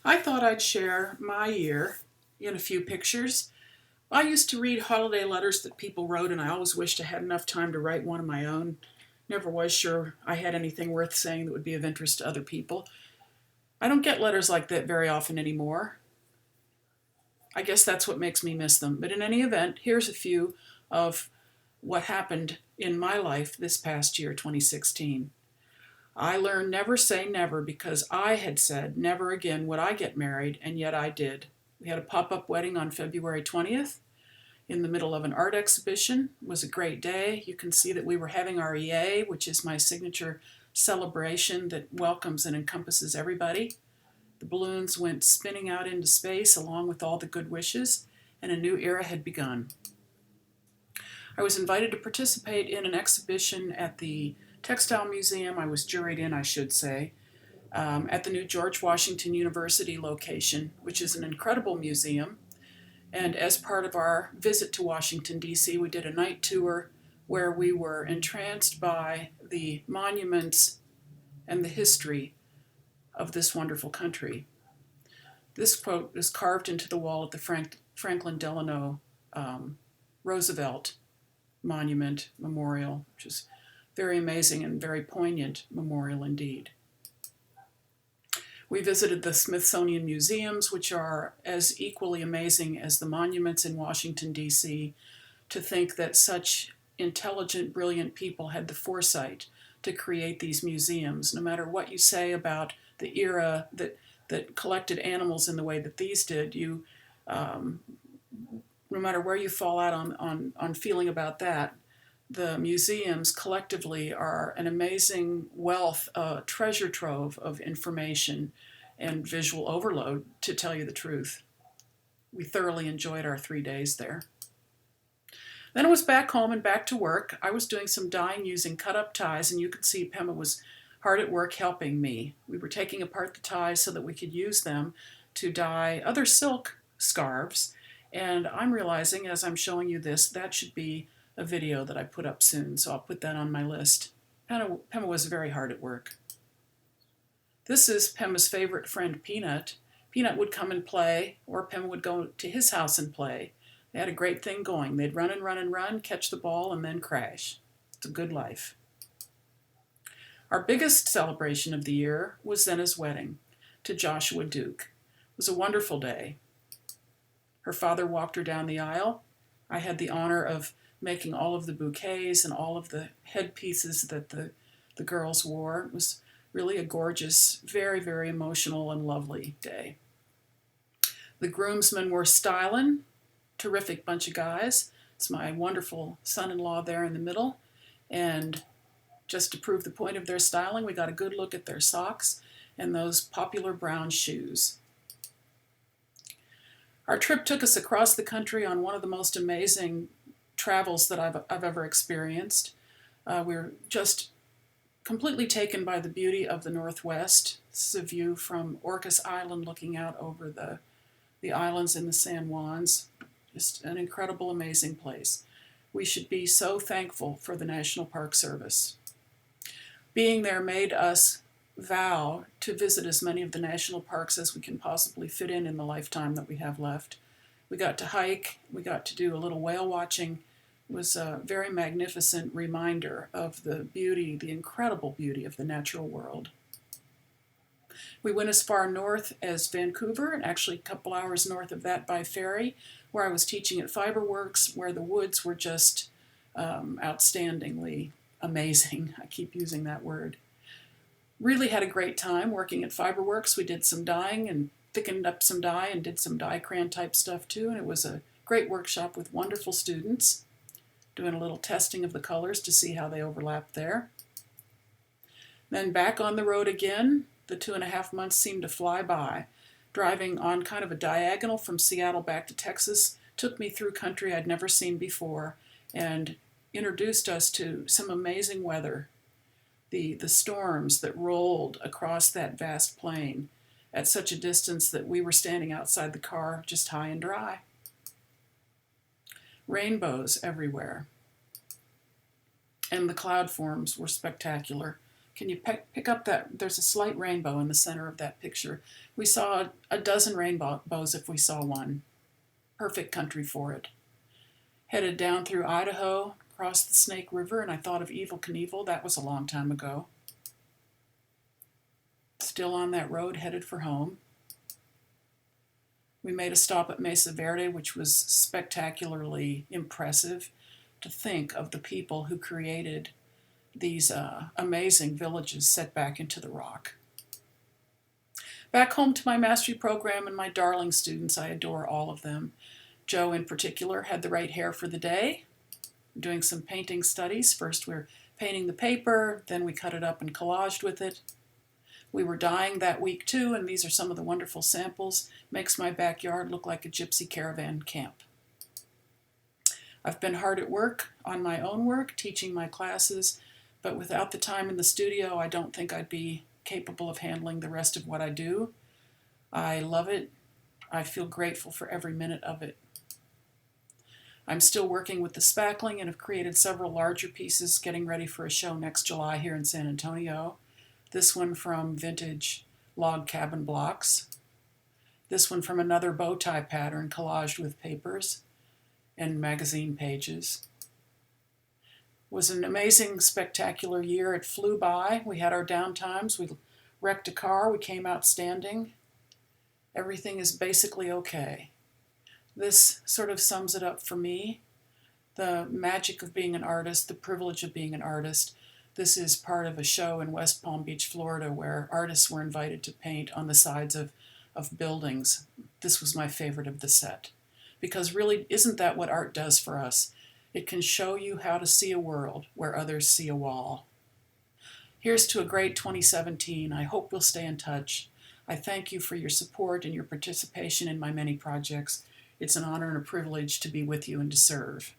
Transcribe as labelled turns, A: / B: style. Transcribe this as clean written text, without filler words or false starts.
A: I thought I'd share my year in a few pictures. I used to read holiday letters that people wrote, and I always wished I had enough time to write one of my own. Never was sure I had anything worth saying that would be of interest to other people. I don't get letters like that very often anymore. I guess that's what makes me miss them. But in any event, here's a few of what happened in my life this past year, 2016. I learned never say never because I had said never again would I get married, and yet I did. We had a pop-up wedding on February 20th in the middle of an art exhibition. It was a great day. You can see that we were having our EA, which is my signature celebration that welcomes and encompasses everybody. The balloons went spinning out into space along with all the good wishes, and a new era had begun. I was invited to participate in an exhibition at the Textile Museum. I was juried in, I should say, at the new George Washington University location, which is an incredible museum. And as part of our visit to Washington, D.C., we did a night tour where we were entranced by the monuments and the history of this wonderful country. This quote is carved into the wall at the Franklin Delano Roosevelt Monument Memorial, which is very amazing and very poignant memorial indeed. We visited the Smithsonian Museums, which are as equally amazing as the monuments in Washington, D.C. To think that such intelligent, brilliant people had the foresight to create these museums. No matter what you say about the era that collected animals in the way that these did, no matter where you fall out on feeling about that, the museums collectively are an amazing wealth, a treasure trove of information and visual overload, to tell you the truth. We thoroughly enjoyed our 3 days there. Then I was back home and back to work. I was doing some dyeing using cut-up ties, and you could see Pema was hard at work helping me. We were taking apart the ties so that we could use them to dye other silk scarves, and I'm realizing as I'm showing you this, that should be a video that I put up soon, so I'll put that on my list. Pema was very hard at work. This is Pema's favorite friend, Peanut. Peanut would come and play, or Pema would go to his house and play. They had a great thing going. They'd run and run and run, catch the ball, and then crash. It's a good life. Our biggest celebration of the year was Zena's wedding to Joshua Duke. It was a wonderful day. Her father walked her down the aisle. I had the honor of making all of the bouquets and all of the headpieces that the girls wore. It was really a gorgeous, very, very emotional and lovely day. The groomsmen were styling, terrific bunch of guys. It's my wonderful son-in-law there in the middle. And just to prove the point of their styling, we got a good look at their socks and those popular brown shoes. Our trip took us across the country on one of the most amazing travels that I've ever experienced. We were just completely taken by the beauty of the Northwest. This is a view from Orcas Island looking out over the islands in the San Juans. Just an incredible, amazing place. We should be so thankful for the National Park Service. Being there made us vow to visit as many of the national parks as we can possibly fit in the lifetime that we have left. We got to hike, we got to do a little whale watching. It was a very magnificent reminder of the beauty, the incredible beauty of the natural world. We went as far north as Vancouver, and actually a couple hours north of that by ferry, where I was teaching at Fiberworks, where the woods were just outstandingly amazing. I keep using that word. Really had a great time working at Fiberworks. We did some dyeing and thickened up some dye and did some dye crayon type stuff too, and it was a great workshop with wonderful students, doing a little testing of the colors to see how they overlapped there. Then back on the road again. The 2.5 months seemed to fly by. Driving on kind of a diagonal from Seattle back to Texas took me through country I'd never seen before and introduced us to some amazing weather. The storms that rolled across that vast plain at such a distance that we were standing outside the car just high and dry. Rainbows everywhere. And the cloud forms were spectacular. Can you pick up that? There's a slight rainbow in the center of that picture. We saw a dozen rainbows if we saw one. Perfect country for it. Headed down through Idaho, crossed the Snake River, and I thought of Evel Knievel. That was a long time ago. Still on that road, headed for home. We made a stop at Mesa Verde, which was spectacularly impressive. To think of the people who created these amazing villages set back into the rock. Back home to my mastery program and my darling students, I adore all of them. Joe in particular had the right hair for the day. We're doing some painting studies. First we're painting the paper, then we cut it up and collaged with it. We were dyeing that week too, and these are some of the wonderful samples. Makes my backyard look like a gypsy caravan camp. I've been hard at work on my own work, teaching my classes, but without the time in the studio, I don't think I'd be capable of handling the rest of what I do. I love it. I feel grateful for every minute of it. I'm still working with the spackling and have created several larger pieces getting ready for a show next July here in San Antonio. This one from vintage log cabin blocks. This one from another bow tie pattern collaged with papers and magazine pages. It was an amazing, spectacular year. It flew by. We had our downtimes. We wrecked a car. We came out standing. Everything is basically okay. This sort of sums it up for me. The magic of being an artist, the privilege of being an artist. This is part of a show in West Palm Beach, Florida, where artists were invited to paint on the sides of buildings. This was my favorite of the set. Because really, isn't that what art does for us? It can show you how to see a world where others see a wall. Here's to a great 2017. I hope we'll stay in touch. I thank you for your support and your participation in my many projects. It's an honor and a privilege to be with you and to serve.